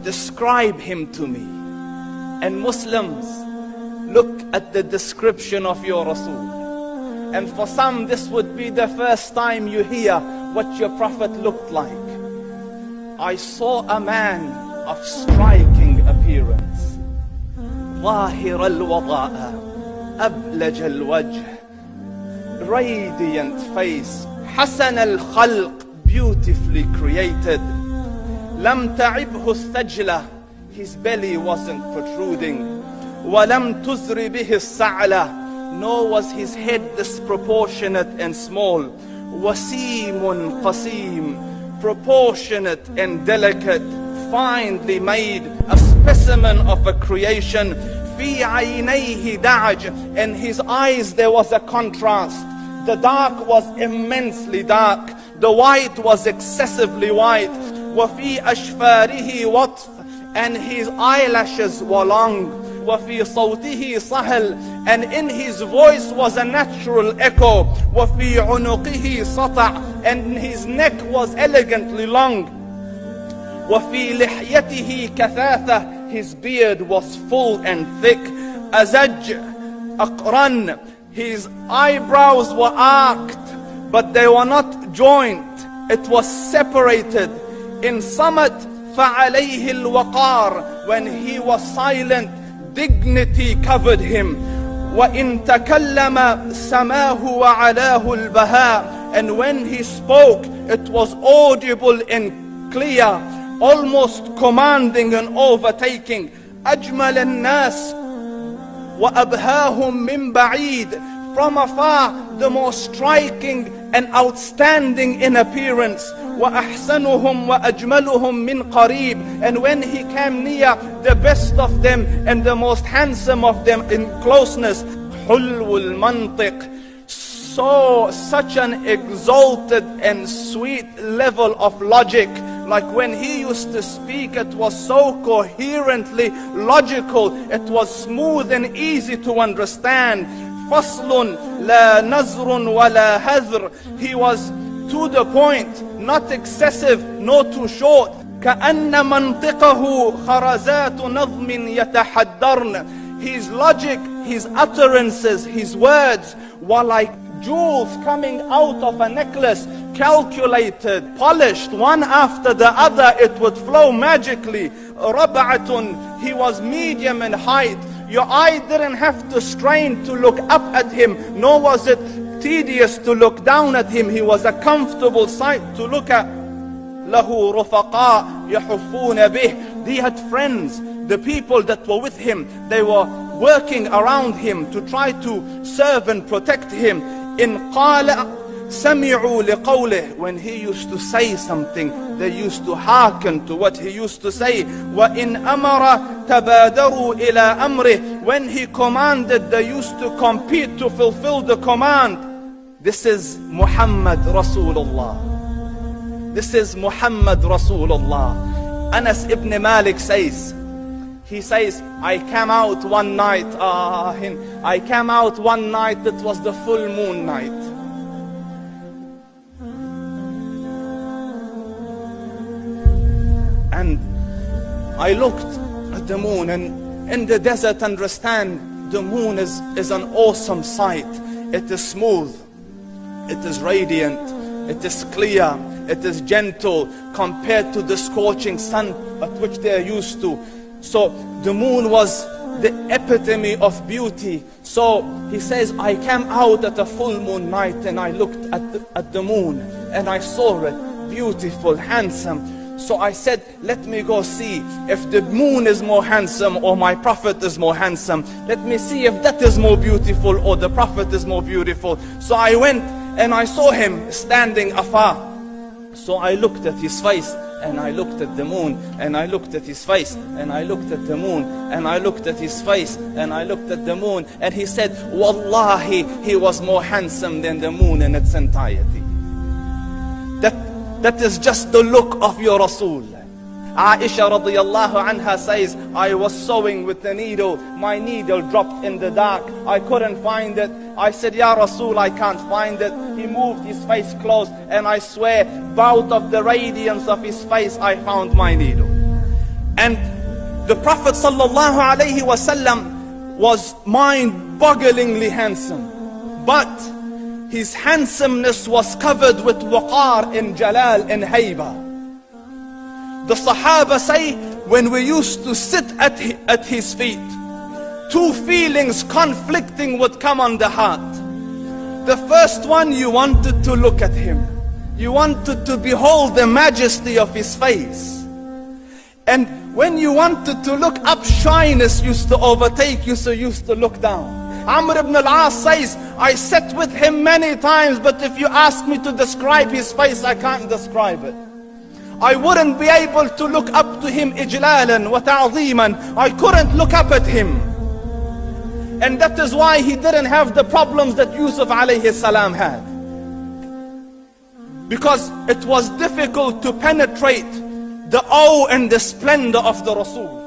Describe him to me. And Muslims, look at the description of your Rasul. And for some, this would be the first time you hear what your Prophet looked like. I saw a man of striking appearance. ظاهر الوضاء أبلج الوجه, radiant face, حسن الخلق, beautifully created. لم تعبه الثجلة, his belly wasn't protruding. ولم تزر به السعلة, nor was his head disproportionate and small. وسيم قسيم, proportionate and delicate, finely made, a specimen of a creation. في عينيه دعج, in his eyes there was a contrast. The dark was immensely dark, the white was excessively white. وفي أشفاره وطف, and his eyelashes were long. وفي صوته صهل, and in his voice was a natural echo. وفي عنقه سطع, and his neck was elegantly long. وفي لحيته كثاثة, his beard was full and thick. أزج أقرن, his eyebrows were arched, but they were not joined, it was separated. In summit فعليه الوقار, when he was silent, dignity covered him. وإن تكلم سماه وعلاه البهاء, and when he spoke it was audible and clear, almost commanding and overtaking. أجمل الناس وأبهاهم من بعيد, from afar the most striking and outstanding in appearance. وأحسنهم وأجملهم من قريب, and when he came near, the best of them and the most handsome of them in closeness. حلو المنطق, such an exalted and sweet level of logic. Like when he used to speak, it was so coherently logical, it was smooth and easy to understand. فصل لا نزر ولا هذر, he was to the point, not excessive nor too short. كأن منطقه خرزات نظم يتحدرن, his logic, his utterances, his words were like jewels coming out of a necklace, calculated, polished, one after the other, it would flow magically. ربعة, he was medium in height. Your eye didn't have to strain to look up at him, nor was it tedious to look down at him. He was a comfortable sight to look at. له رفقاء يحفون به, he had friends, the people that were with him, they were working around him to try to serve and protect him. إن قال سمعوا لقوله, when he used to say something, they used to hearken to what he used to say. وإن أمر تبادروا إلى أمره, when he commanded, they used to compete to fulfill the command. This is Muhammad Rasulullah. This is Muhammad Rasulullah. Anas ibn Malik says, he says, I came out one night, I came out one night, it was the full moon night. And I looked at the moon, and in the desert, understand, the moon is an awesome sight. It is smooth, it is radiant, it is clear, it is gentle compared to the scorching sun at which they are used to. So the moon was the epitome of beauty. So he says, I came out at a full moon night and I looked at the moon and I saw it, beautiful, handsome. So I said, let me go see if the moon is more handsome or my Prophet is more handsome. Let me see if that is more beautiful or the Prophet is more beautiful. So I went and I saw him standing afar. So I looked at his face and I looked at the moon, and I looked at his face and I looked at the moon, and I looked at his face and I looked at the moon, and he said, Wallahi, he was more handsome than the moon in its entirety. That is just the look of your Rasul. Aisha radiyallahu anha says, I was sewing with the needle. My needle dropped in the dark. I couldn't find it. I said, Ya Rasul, I can't find it. He moved his face close, and I swear, out of the radiance of his face, I found my needle. And the Prophet sallallahu alaihi wasallam was mind-bogglingly handsome. But his handsomeness was covered with waqar and jalal and hayba. The Sahaba say, when we used to sit at his feet, two feelings conflicting would come on the heart. The first one, you wanted to look at him. You wanted to behold the majesty of his face. And when you wanted to look up, shyness used to overtake you, so you used to look down. Amr ibn al-As says, I sat with him many times, but if you ask me to describe his face, I can't describe it. I wouldn't be able to look up to him ijlalan wa ta'zeeman. I couldn't look up at him. And that is why he didn't have the problems that Yusuf alayhi salam had. Because it was difficult to penetrate the awe and the splendor of the Rasul.